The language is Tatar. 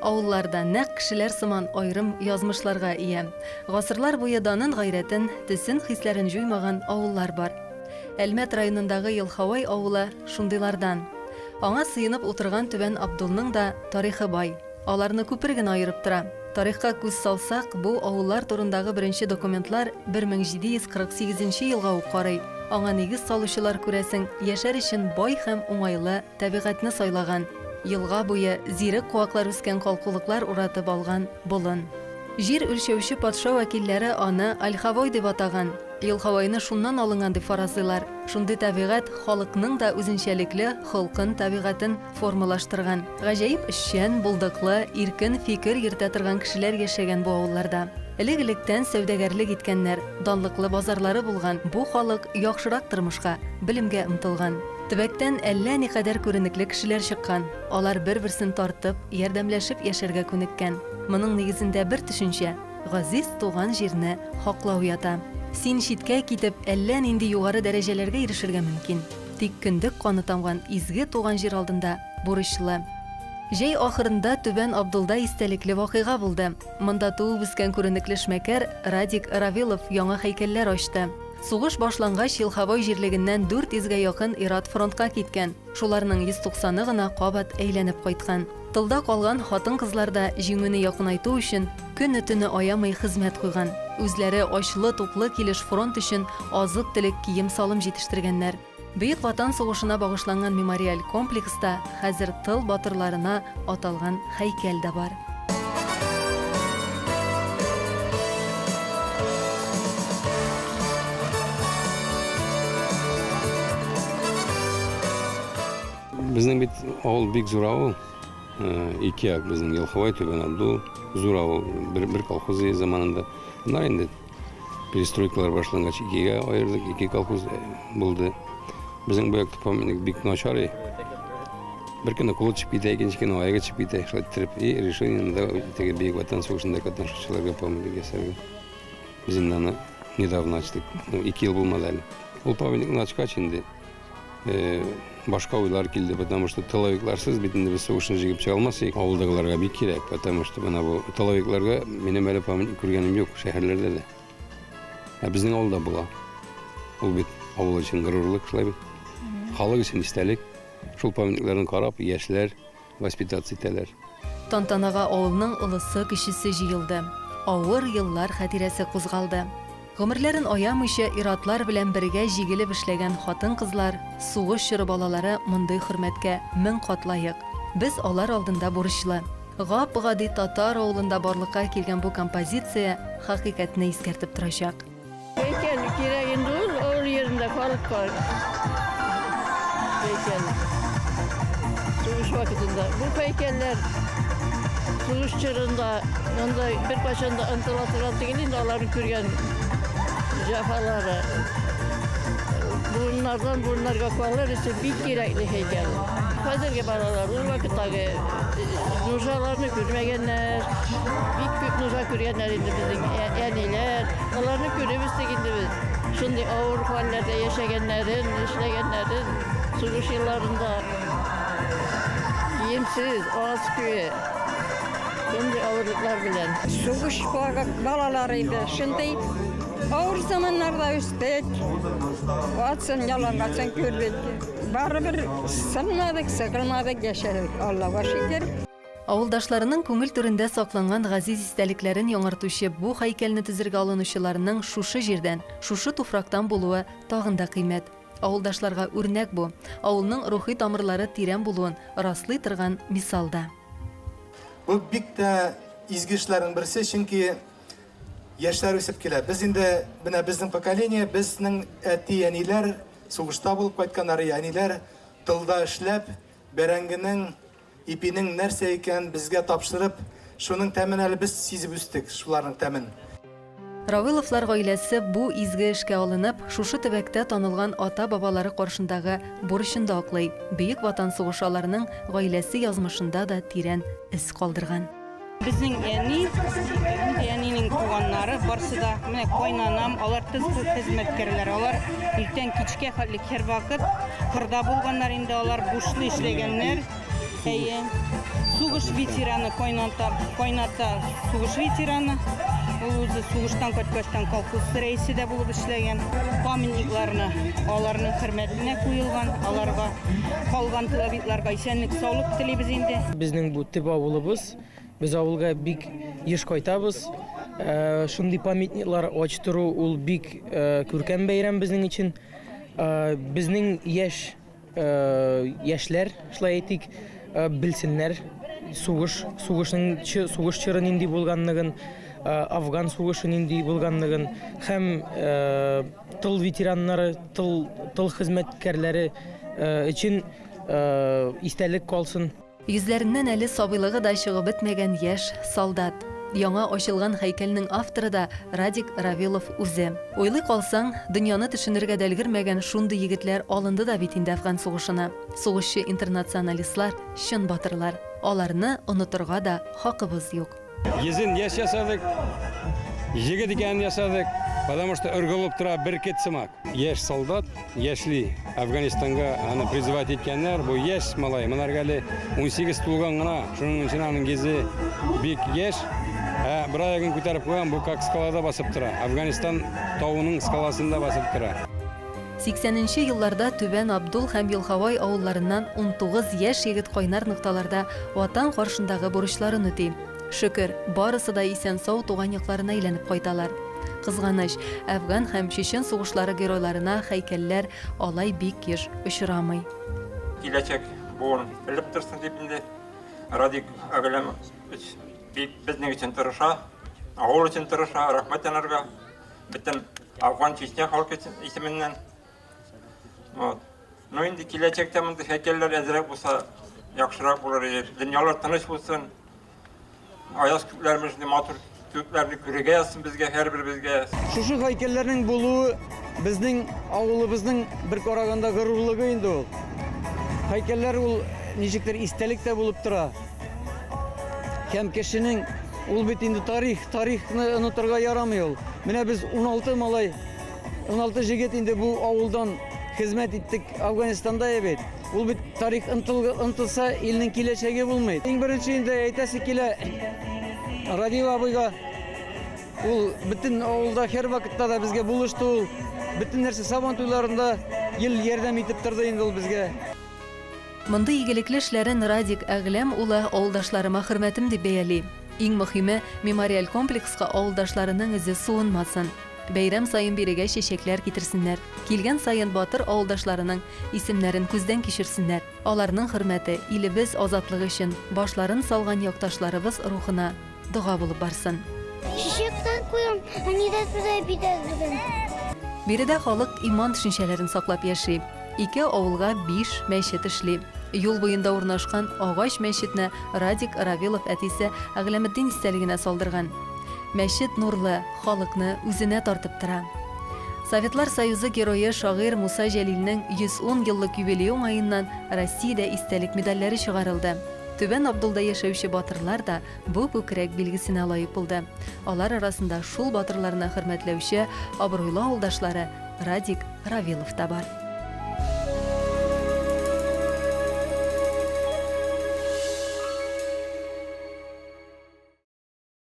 авылларда нәкъ кешеләр сыман айрым язмышларга ия. Гасырлар буе данын гайрәтен, төсен хисләрен җуймаган авыллар бар. Әлмәт районындагы Елхавай авылы шундыйлардан. Аңа сыйынып утырган Түбән Абдулның да тарихы бай. Аларны күпер генә айырып тора. Тарихка күз салсак, бу авыллар турындагы беренче документлар 1748 елга ук карый. Аңа нигез салучылар күрәсең, яшәр өчен бай һәм уңайлы табигатьне сайлаган. Елга буе зирек куаклар үскән калкулыклар уратып алган болын. Җир үлчәүче патша вәкилләре аны Аль-Хавой дип атаган. Елхавайны шуннан алынган дип фаразлыйлар. Шундый табигать халыкның да үзенчәлекле холкын табигатын формалаштырган. Гаҗәеп эшчән, булдыклы, иркен фикер йөртә торган кешеләр яшәгән бу авылларда. Элек-электән сәүдәгәрлек иткәннәр, данлыклы базарлары булган бу халык яхшырак тормышка, белемгә омтылган. Төбәктән әллә никадәр күренекле кешеләр чыккан. Алар бер-берсен тартып, ярдәмләшеп яшәргә күнеккән. Моның нигезендә бер төшенчә: газиз туган җирне хаклау ята. Син читкә китеп, әллә нинди югары дәрәҗәләргә ирешергә мөмкин. Тик көндек каны тамган изге туган җир алдында бурычлы. Җәй ахырында Түбән Абдулда истәлекле вакыйга булды. Монда туып үскән күренекле эшмәкәр Радик Равилов яңа һәйкәлләр ачты. Сугыш башлангач Елхавай җирлегеннән 400-гә якын ир-ат фронтка киткән. Шуларның 190-ы гына кабат әйләнеп кайткан. Тылда калган хатын-кызлар да җиңүне якынайту өчен көне-төне аямый хезмәт куйган. Үзләре ачлы-туклы килеш фронт өчен азык-төлек кием-салым җитештергәннәр. Бөек Ватан сугышына багышланган мемориаль комплекста хәзер тыл батырларына аталган һәйкәл дә бар. Безнең бит авыл бик зур авыл. Ике як безнең Елхавай, Түбән Абдул, зур авыл. Бер колхоз заманында. Менә инде перестройкалар башлангач икегә аердык, ике колхоз булды. Безнең бу якта памятник бик начар. Бер көнне кулы чыгып китә, икенче көнне аягы чыгып китә, шулай итеп, решение теге Бөек Ватан сугышында катнашучыларга памятник ясарга. Без инде недавно ачтык. 2 ел булмады әле. Ул памятникны ачкач инде башка уйлар килде, потому что тыловикларсыз бит инде без сугышны җигеп чыга алмассыз. Авылдагыларга бик кирәк, потому что менә бу тыловикларга минем әле памятник күргәнем юк, шәһәрләрдә дә. Безнең авылда була. Ул бит авыл өчен горурлык, шулай бит. Халык өчен истәлек. Шул памятникларны карап, яшьләр воспитация итәләр. Тантанага авылның улысы кешесе җыелды. Авыр еллар хатирәсе кузгалды. Гомерләрен аямыйча ир-атлар белән бергә җигелеп эшләгән хатын-кызлар, сугыш чоры балалары мондый хөрмәткә 1000 кат лаек. Без алар алдында бурычлы. Гап-гади татар авылында барлыкка килгән бу композиция хакыйкатьне искәртеп торачак. Һәйкәл кирәк инде ул авыл yerində халыкка. Һәйкәл. Сугыш вакытында бу һәйкәлләр сугыш чорында анда бер качанда ынтыла торган түгел инде аларны күргән җәфалары. Bunlarga kuallar ise bik gerekli heykel. Hozirgi balalar o vaqtdagi nujalarını görmegenler, bik köp nuja görgenler indi bizim eniler. Onlarni görübüz indi biz. Şunday ağır hallerde yaşaganların, işlegenlerin suğuş yıllarında kiyimsiz, az köye şunday ağırlıklar bilen. Suğuş balalarıydı. Şunday ağır zamanlarda üstek, atsın yalangasın gördük. Baribir sınmadık, sıkılmadık yaşadık. Allah'a şükür. Авылдашларының күңел түрендә сакланган газиз истәлекләрен яңартучы бу һәйкәлне төзергә алынучыларның шушы җирдән, шушы туфрактан булуы тагын да кыйммәт. Авылдашларга үрнәк бу. Авылның рухи тамырлары тирән булуын раслый торган мисалда. Бу бик тә изге эшләрнең берсе, чөнки яшьләр үсеп килә. Без инде менә безнең поколение, безнең әти-әниләр, сугышта булып кайтканнар әниләр тылда эшләп, бәрәңгенең ипинең нәрсә икән безгә тапшырып, шуның тәмен әле без сизеп үстек, шуларның тәмен. Равиловлар гаиләсе бу изге эшкә алынып, шушы төбәктә танылган ата-бабалары каршындагы бурычын да аклый. Бөек Ватан сугышаларының гаиләсе язмышында да тирән эз калдырган. Безнең әнинең туганнары барсы да, менә кайнанам, алар хезмәткәрләр, алар иртән кичкә хәтле һәр вакыт кырда булганнар инде, алар бушлы эшләгәннәр. Әйе. Сугыш ветераны Койната сугыш ветераны. Ул үзе сугыштан кайткачтан колхоз рәисе дә булып эшләгән. Памятникларны аларның хөрмәтенә куелган. Аларга калган таләпләргә исәнлек, саулык телибез инде. Безнең бу төп авылыбыз. Без авылга бик еш кайтабыз. Шундый памятниклар ачтыру ул бик күркәм бәйрәм безнең өчен. Безнең яшьләр, шулай әйтик, белсеннәр сугыш чоры нинди булганлыгын, Афган сугышы нинди булганлыгын һәм тыл ветераннары, тыл хезмәткәрләре өчен истәлек калсын. Йөзләреннән әле сабыйлыгы да чыгып бетмәгән яшь солдат. Яңа ачылган һәйкәлнең авторы да Радик Равилов үзе. Уйлый калсаң, дөньяны төшенергә дә өлгермәгән шундый егетләр алынды да бит инде Афган сугышына. Сугышчы интернационалистлар, чын батырлар. Аларны онытырга да хакыбыз юк. Езін яш ясадық, жігіт екенін ясадық, потому что ыргылып тұра бір кетсімак. Яш солдат, яшли Афганистанға аны призывать еткенлер, бұл яш малай, мұнарғалі 18 туылған ғана, шының үшінаның кезі бек яш, бір аяғын көтеріп қойған, бұл как скалада басып тұра, Афганистан тауының скаласында басып тұра. 80-нче елларда Түбән Абдул һәм Елхавай авылларыннан 19 яшь егет кайнар нокталарда ватан каршындагы бурычларын үти. Шөкер, барысы да исән-сау туган якларына әйләнеп кайталар. Кызганыч, Афган һәм Чечен сугышлары геройларына һәйкәлләр алай бик еш очрамый. Киләчәк буын белеп торсын дип инде Радик Агалем безнең өчен тырыша, авыл өчен тырыша, рәхмәт янарга бөтен Афган Чечня халкы исеменнән. Ну инде киләчәктә монда һәйкәлләр әзрәк булса, яхшырак булыр иде. Дөньялар тыныч булсын. Аяз күпләрimiz матур күпләрне күрергә язсын безгә, һәрбер безгә. Шушы һәйкәлләрнең булуы безнең авылыбызның бер караганда горурлыгы инде ул. Һәйкәлләр ул ничектер истәлек тә булып тора. Һәм кешенең ул бит инде тарихны онытырга ярамый ул. Менә без 16 малай, 16 җегет инде бу авылдан хезмәт иттек Афганистанда бит. Ул бит тарих ынтылса илнең киләчәге булмый. Иң беренче инде әйтәсе килә Радив абыйга. Ул бөтен авылда һәр вакытта да безгә булышты ул. Бөтен нәрсә сабан туйларында ел ярдәм итеп торды инде ул безгә. Мондый игелекле эшләрен Радик Әгләм улы авылдашларыма хөрмәтем дип бәяли. Иң мөһиме, мемориаль комплекска авылдашларының изе суынмасын. Бәйрәм сайын бирегә чәчәкләр китерсеннәр. Килгән сайын батыр авылдашларының исемнәрен күздән кичерсеннәр. Аларның хөрмәте илебез азатлыгы өчен башларын салган якташларыбыз рухына дуга булып барсын. Чәчәктән куям, они да туда битәгән. Биредә халык иман төшенчәләрен саклап яши. 2 авылга 5 мәчет эшли. Юл буенда урнашкан агач мәчетне Радик Равилов әтисе Әгләметдин истәлегенә салдырган. Мәчет нурлы, халыкны үзенә тартып тора. Советлар Союзы герое шагыйрь Муса Җәлилнең 110 еллык юбилей уңаеннан Россиядә истәлек медальләре чыгарылды. Түбән Абдулда яшәүче батырлар да бу күкрәк билгесенә лаек булды. Алар арасында шул батырларны хөрмәтләүче абруйлы авылдашлары Радик Равилов та бар.